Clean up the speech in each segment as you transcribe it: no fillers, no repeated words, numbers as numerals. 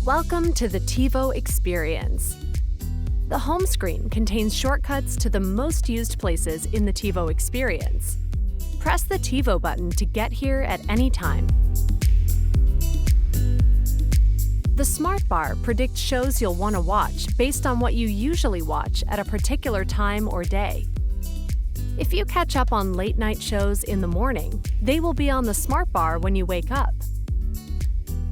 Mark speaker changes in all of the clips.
Speaker 1: Welcome to the TiVo experience. The home screen contains shortcuts to the most used places in the TiVo experience. Press the TiVo button to get here at any time. The Smart Bar predicts shows you'll want to watch based on what you usually watch at a particular time or day. If you catch up on late-night shows in the morning, they will be on the Smart Bar when you wake up.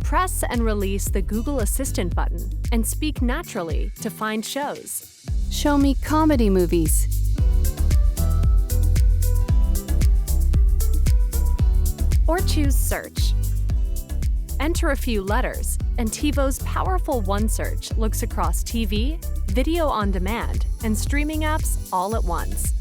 Speaker 1: Press and release the Google Assistant button and speak naturally to find shows.
Speaker 2: Show me comedy movies.
Speaker 1: Or choose Search. Enter a few letters, and TiVo's powerful OneSearch looks across TV, video on demand, and streaming apps all at once.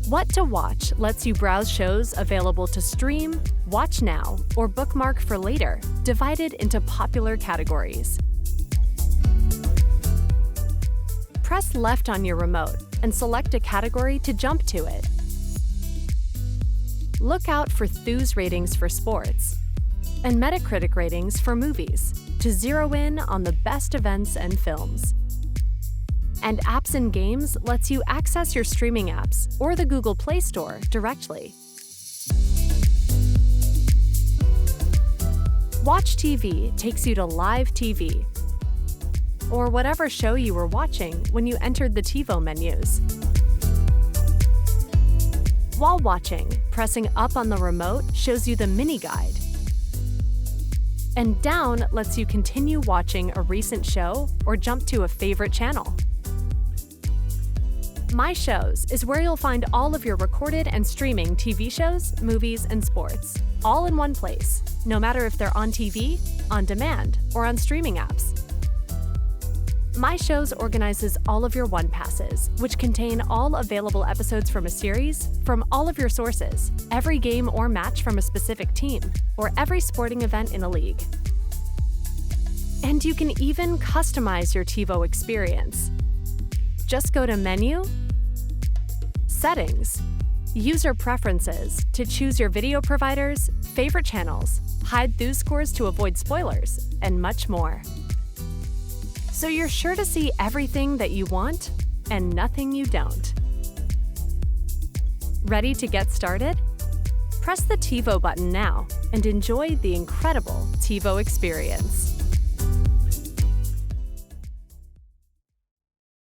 Speaker 1: What to Watch lets you browse shows available to stream, watch now, or bookmark for later, divided into popular categories. Press left on your remote and select a category to jump to it. Look out for Thu's ratings for sports and Metacritic ratings for movies to zero in on the best events and films. And Apps and Games lets you access your streaming apps or the Google Play Store directly. Watch TV takes you to Live TV, or whatever show you were watching when you entered the TiVo menus. While watching, pressing up on the remote shows you the mini guide. And down lets you continue watching a recent show or jump to a favorite channel. My Shows is where you'll find all of your recorded and streaming TV shows, movies, and sports, all in one place, no matter if they're on TV, on demand, or on streaming apps. My Shows organizes all of your One Passes, which contain all available episodes from a series, from all of your sources, every game or match from a specific team, or every sporting event in a league. And you can even customize your TiVo experience. Just go to Menu, Settings, User Preferences to choose your video providers, favorite channels, hide Thu scores to avoid spoilers, and much more. So you're sure to see everything that you want and nothing you don't. Ready to get started? Press the TiVo button now and enjoy the incredible TiVo experience.